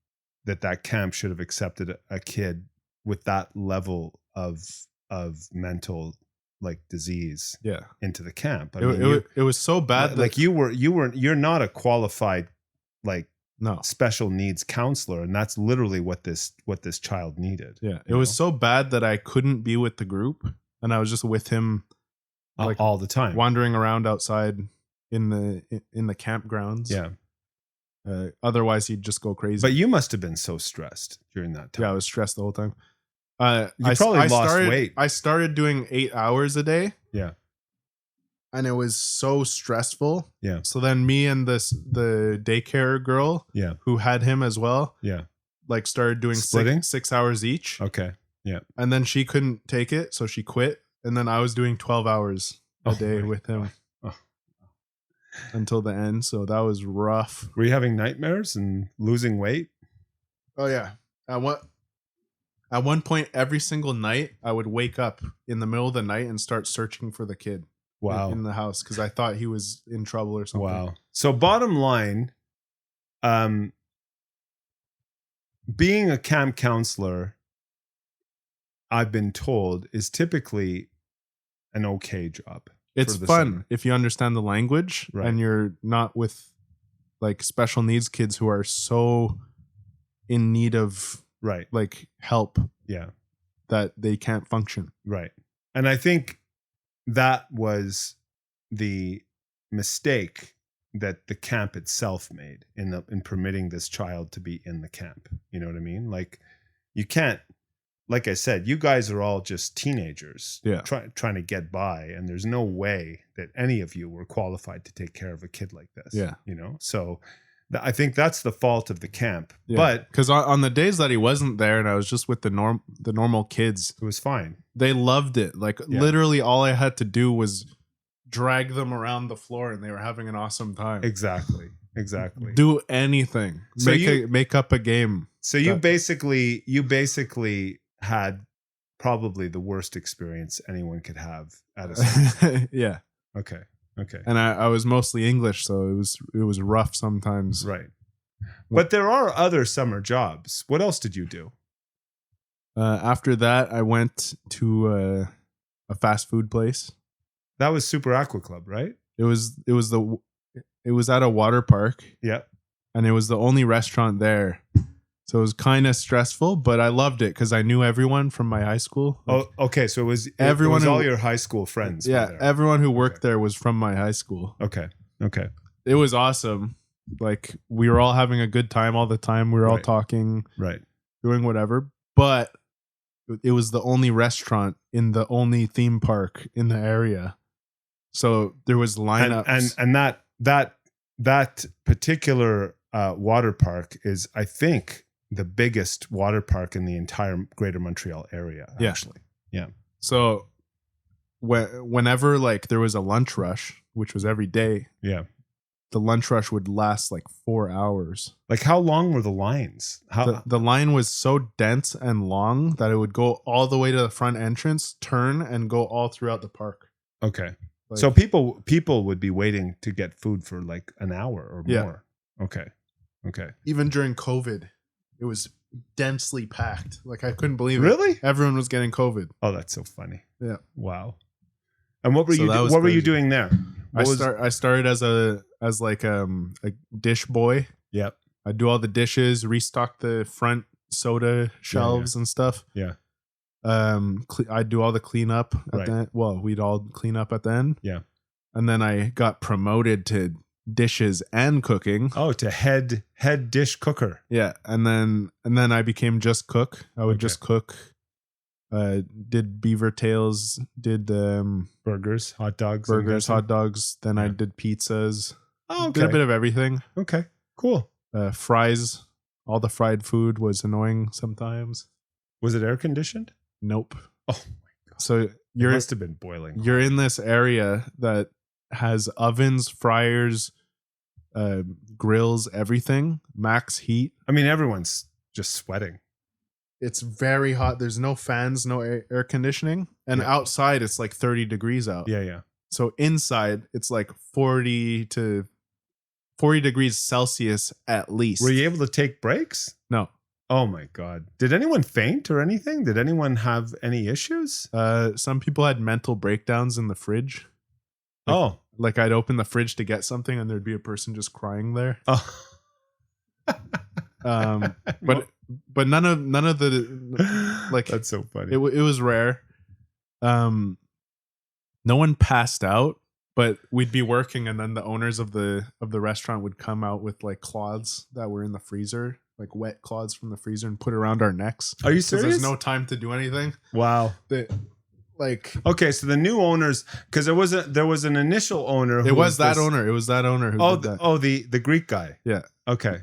that camp should have accepted a kid with that level of mental like disease Yeah. into the camp. I It, mean, it was so bad that like you're not a qualified like no. special needs counselor, and that's literally what this child needed. Yeah. It you was know? so bad that I couldn't be with the group, and I was just with him like all the time. wandering around outside in the campgrounds. Yeah. Otherwise he'd just go crazy. But you must have been so stressed during that time. Yeah, I was stressed the whole time. You probably lost weight. I started doing 8 hours a day. Yeah. And it was so stressful. Yeah. So then me and the daycare girl, Yeah. who had him as well, Yeah. like started doing Splitting? 6 hours each. Okay. Yeah. And then she couldn't take it, so she quit. And then I was doing 12 hours a day my with him God. until the end. So that was rough. Were you having nightmares and losing weight? Oh yeah. At one point every single night I would wake up in the middle of the night and start searching for the kid. Wow. In the house because I thought he was in trouble or something. Wow. So bottom line, being a camp counselor, I've been told, is typically an okay job. It's for the fun summer. if you understand the language Right. and you're not with like special needs kids who are so in need of Right. like help Yeah. that they can't function. Right. And I think that was the mistake that the camp itself made in permitting this child to be in the camp. You know what I mean? Like you can't, like I said, you guys are all just teenagers Yeah. trying to get by, and there's no way that any of you were qualified to take care of a kid like this. Yeah. You know? So I think that's the fault of the camp. Yeah. But because on the days that he wasn't there and I was just with the normal kids, it was fine. they loved it. Like Yeah. literally all I had to do was drag them around the floor and they were having an awesome time. Exactly. Do anything. So Make up a game. So you basically had probably the worst experience anyone could have at a Yeah. Okay. And I was mostly English, so it was rough sometimes. Right. But there are other summer jobs. What else did you do? After that, I went to a fast food place. That was Super Aqua Club, right? It was at a water park, Yep. and it was the only restaurant there. So it was kind of stressful, but I loved it because I knew everyone from my high school. Like, Oh, okay. So it was Everyone all who- your high school friends. were yeah, there. everyone who worked Okay. there was from my high school. Okay. It was awesome. Like we were all having a good time all the time. We were all Right. talking, Right. doing whatever. But it was the only restaurant in the only theme park in the area. So there was lineups. And that particular water park is, I think, the biggest water park in the entire Greater Montreal area. Yeah. Actually. So whenever like there was a lunch rush, which was every day, Yeah. the lunch rush would last like 4 hours. Like how long were the lines? The line was so dense and long that it would go all the way to the front entrance, turn, and go all throughout the park. Okay. Like, So people would be waiting to get food for like an hour or Yeah. more. Okay. even during COVID, it was densely packed. Like I couldn't believe it. Really? Everyone was getting COVID. Oh, that's so funny. Yeah. Wow. And what were So you that was what were you crazy. doing there? I started as a dish boy. Yep. I'd do all the dishes, restock the front soda shelves and stuff. Yeah. I'd do all the cleanup at Right. the end. Well, we'd all clean up at the end. Yeah. And then I got promoted to dishes and cooking. Oh, to head dish cooker. Yeah. And then I became just cook. I would Okay. just cook. Did beaver tails, did Burgers, hot dogs. I'm burgers, guessing? hot dogs. Then I Yeah. did pizzas. Oh, Did a okay. bit of everything. Okay. Cool. Fries. All the fried food was annoying sometimes. Was it air conditioned? Nope. Oh my god. So It you're must have been boiling. you're in this area that has ovens, fryers, grills, everything, max heat. I mean, everyone's just sweating. It's very hot. There's no fans, no air conditioning, and Yeah. outside it's like 30 degrees out. Yeah. So inside it's like 40 to 40 degrees Celsius at least. Were you able to take breaks? No. Oh my God. Did anyone faint or anything? Did anyone have any issues? Some people had mental breakdowns in the fridge. Oh. Like I'd open the fridge to get something and there'd be a person just crying there. Oh. But none of the like that's so funny. it was rare. No one passed out, but we'd be working and then the owners of the restaurant would come out with like cloths that were in the freezer, like wet cloths from the freezer, and put around our necks. Are you 'Cause serious? There's no time to do anything. Wow. Like Okay, so the new owners, because there was an initial owner. Who it was that this- owner. It was that owner who did that. The Greek guy. Yeah. Okay.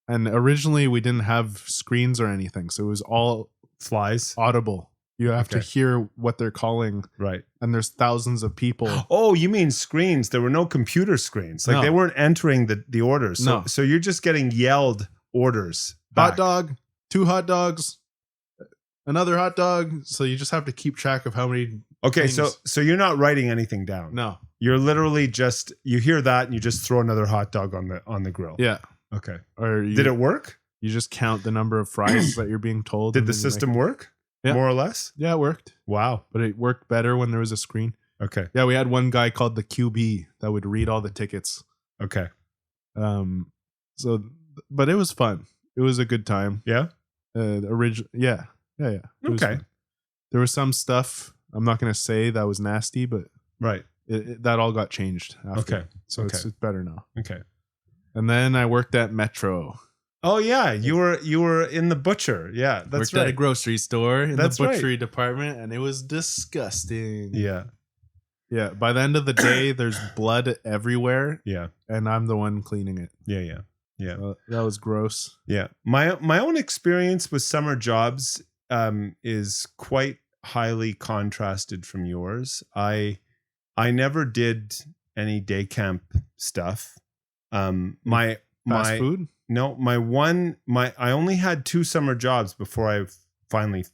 And originally we didn't have screens or anything, so it was all Flies. audible. You have to Okay. hear what they're calling, Right. and there's thousands of people. Oh, you mean screens? There were no computer screens. Like No. they weren't entering the orders. So, No. so you're just getting yelled orders. Hot back. dog, 2 hot dogs, another hot dog. So you just have to keep track of how many. Okay, things. so you're not writing anything down. No. You're literally just you hear that and you just throw another hot dog on the grill. Yeah. Okay. Or you, Did it work? You just count the number of fries that you're being told. Did and the then you make- system work? Yeah. More or less? Yeah, it worked, Wow. but it worked better when there was a screen. Okay. Yeah, we had one guy called the QB that would read all the tickets. Okay. So, but it was fun. It was a good time. Yeah. Yeah. It was Okay. fun. There was some stuff I'm not gonna say that was nasty, but Right. that all got changed after. Okay. So it's better now. Okay. And then I worked at Metro. Oh yeah, you were in the butcher. Yeah, that's Worked at a right. grocery store in That's the right. butchery department, and it was disgusting. Yeah. Yeah. By the end of the day, there's blood everywhere, Yeah. and I'm the one cleaning it. Yeah. That was gross. Yeah. My own experience with summer jobs is quite highly contrasted from yours. I never did any day camp stuff. My Fast food. No, I only had 2 summer jobs before I finally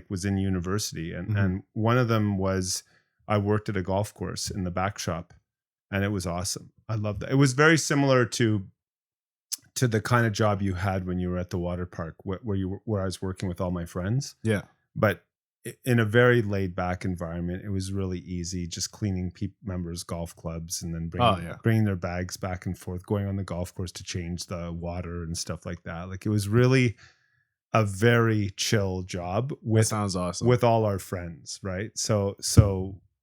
was in university, and Mhm. and one of them was I worked at a golf course in the back shop, and it was awesome. I loved that. It was very similar to the kind of job you had when you were at the water park, where I was working with all my friends, Yeah. but in a very laid back environment. It was really easy, just cleaning members' golf clubs and then bringing their bags back and forth, going on the golf course to change the water and stuff like that. Like it was really a very chill job That with sounds awesome. with all our friends, right? So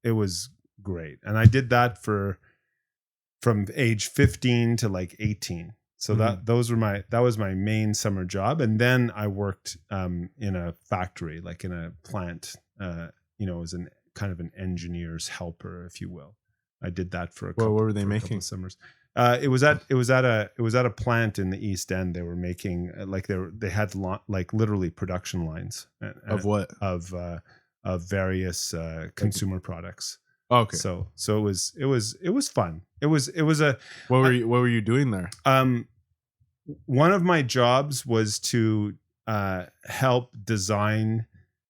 it was great, and I did that from age 15 to like 18. So that was my main summer job, and then I worked in a factory, like in a plant, as an kind of an engineer's helper, if you will. I did that for a couple. What were they for a couple making? of summers. It was at a plant in the East End. They were making they had literally production lines Of what? of various consumer products. Oh, okay. So it was fun. It was a What were you doing there? one of my jobs was to help design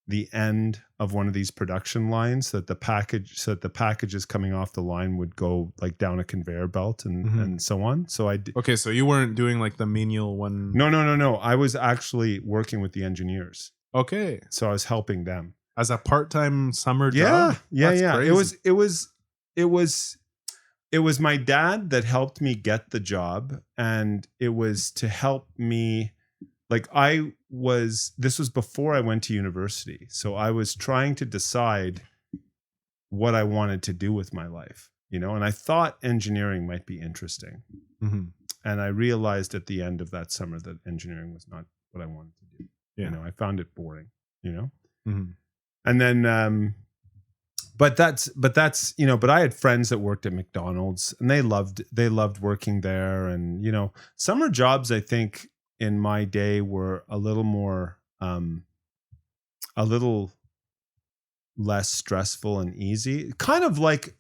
the end of one of these production lines so that the packages coming off the line would go like down a conveyor belt and so on. So I did. Okay, so you weren't doing like the menial one. No. I was actually working with the engineers. Okay. So I was helping them. As a part-time summer Yeah. job? Yeah. That's Yeah. crazy. It was my dad that helped me get the job, and it was to help me. Like this was before I went to university. So I was trying to decide what I wanted to do with my life, and I thought engineering might be interesting. Mhm. And I realized at the end of that summer that engineering was not what I wanted to do. Yeah. I found it boring, Mhm. and then, but I had friends that worked at McDonald's, and they loved working there. And, summer jobs, I think in my day were a little more, a little less stressful and easy, kind of like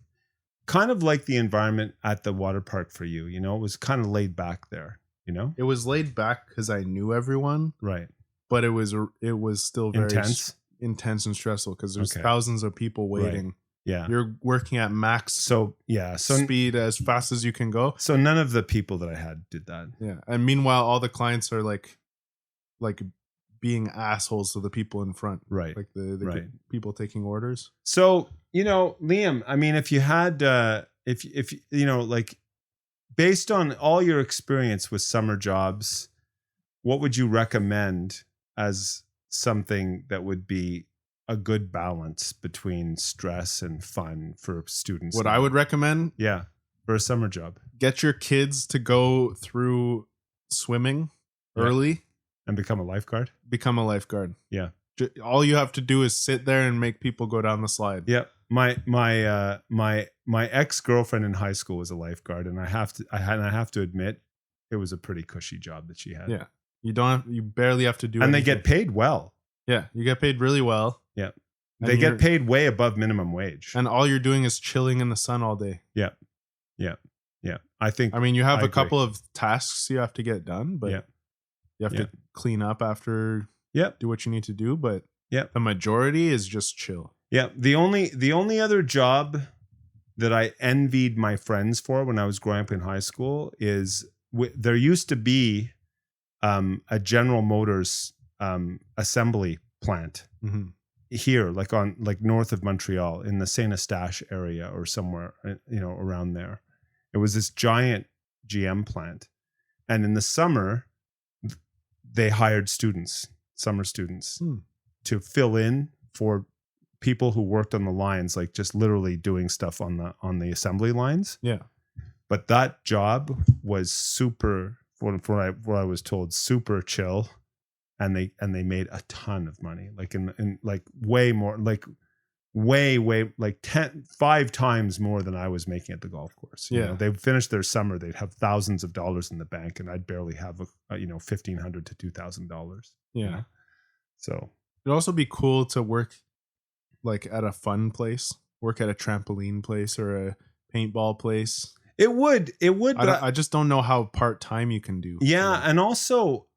the environment at the water park for you, it was kind of laid back there, It was laid back because I knew everyone, right. but it was still very Intense. intense and stressful because there's Okay. thousands of people Right. waiting. Yeah. You're working at max So yeah. So speed as fast as you can go. so none of the people that I had did that. Yeah. And meanwhile, all the clients are like being assholes to the people in front. Right. Like the Right. people taking orders. So, Liam, I mean, if you had, if like based on all your experience with summer jobs, what would you recommend as something that would be a good balance between stress and fun for students? What I would recommend, yeah, for a summer job, get your kids to go through swimming Yeah. early, and become a lifeguard. become a lifeguard. Yeah. All you have to do is sit there and make people go down the slide. Yeah, my ex-girlfriend in high school was a lifeguard, and I have to admit, it was a pretty cushy job that she had. Yeah. You barely have to do and anything. they get paid well. Yeah, you get paid really well. Yeah, And they get you're- paid way above minimum wage. And all you're doing is chilling in the sun all day. Yeah, I think. I mean, you have I a agree. couple of tasks you have to get done, but Yeah. you have Yeah. to clean up after, Yep. do what you need to do. But Yep. the majority is just chill. Yeah, the only other job that I envied my friends for when I was growing up in high school is there used to be a General Motors assembly plant Mm-hmm. here, like north of Montreal in the Saint Eustache area or somewhere, around there. It was this giant GM plant, and in the summer they hired summer students to fill in for people who worked on the lines, like just literally doing stuff on the assembly lines. Yeah. But that job was super, what I was told, super chill, and they made a ton of money, like in like way more, like way like 5 times more than I was making at the golf course. They finished their summer, they'd have thousands of dollars in the bank, and I'd barely have $1,500 to $2,000. Yeah. So It'd also be cool to work like at a fun place, work at a trampoline place or a paintball place. it would, but I just don't know how part-time you can do. yeah, and also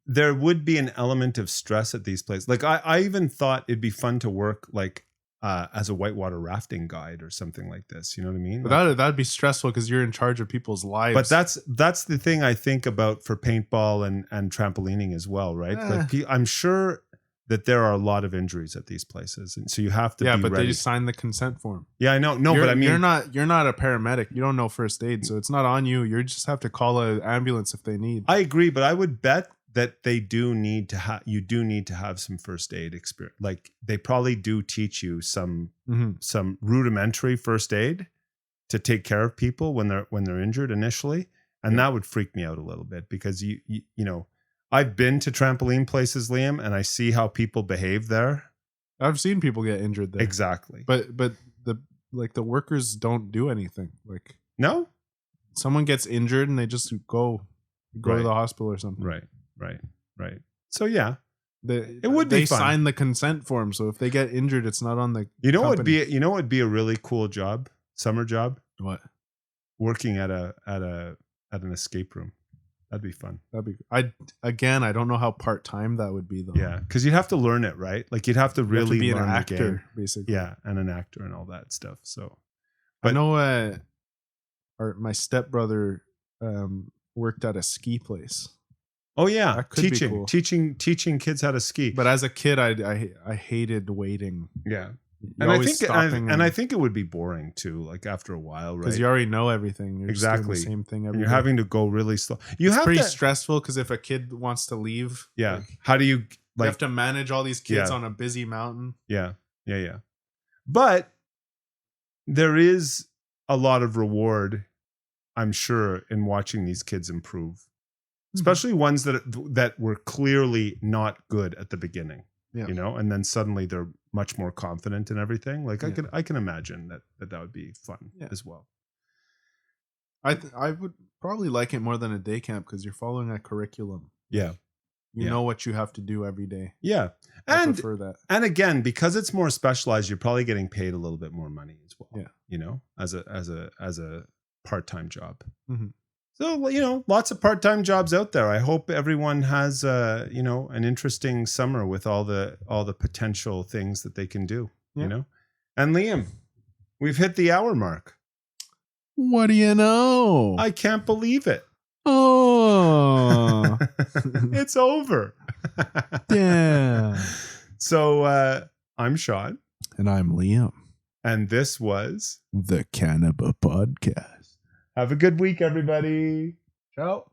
there would be an element of stress at these places. Like I even thought it'd be fun to work like as a whitewater rafting guide or something like this. You know what I mean? But that'd be stressful because you're in charge of people's lives. But that's the thing I think about for paintball and trampolining as well, right? Like I'm sure that there are a lot of injuries at these places, and so you have to. Yeah, be but ready. they just signed the consent form. Yeah, I know. No, but I mean, you're not a paramedic. You don't know first aid, so it's not on you. You just have to call an ambulance if they need. I agree, but I would bet that they do need to have. You do need to have some first aid experience. Like they probably do teach you some rudimentary first aid to take care of people when they're injured initially, and that would freak me out a little bit because you know. I've been to trampoline places, Liam, and I see how people behave there. I've seen people get injured there. Exactly. But the workers don't do anything. Like no, someone gets injured and they just go Right. to the hospital or something. Right. So yeah, It would be they fun. sign the consent form, so if they get injured, it's not on the. you know what company. would be a really cool job, summer job, What? working at an escape room. That'd be fun. That'd be. I don't know how part time that would be though. Yeah, because you'd have to learn it, right? Like you'd have to You have really to be learn an the actor, game. basically. Yeah, and an actor and all that stuff. So I know. My stepbrother worked at a ski place, oh yeah, That could be cool. teaching kids how to ski. but as a kid, I hated waiting. yeah, You're and I always think stopping I think it would be boring too. Like after a while, right? because you already know everything. You're just doing Exactly. the same thing every and you're day. having to go really slow. You It's have pretty to. stressful because if a kid wants to leave, Yeah. like, How do you you like? have to manage all these kids Yeah. on a busy mountain. Yeah. But there is a lot of reward, I'm sure, in watching these kids improve, especially ones that were clearly not good at the beginning. Yeah. And then suddenly they're much more confident in everything. Like Yeah. I can imagine that would be fun Yeah. as well. I would probably like it more than a day camp because you're following a curriculum. Yeah. You Yeah. know what you have to do every day. Yeah. I And prefer that. and again, because it's more specialized, you're probably getting paid a little bit more money as well. Yeah. As a part-time job. Mhm. So, lots of part-time jobs out there. I hope everyone has an interesting summer with all the potential things that they can do, Yeah. And Liam, we've hit the hour mark. What do you know? I can't believe it. Oh, It's over. yeah. So I'm Sean. And I'm Liam. And this was The Cannabis Podcast. Have a good week, everybody. Ciao.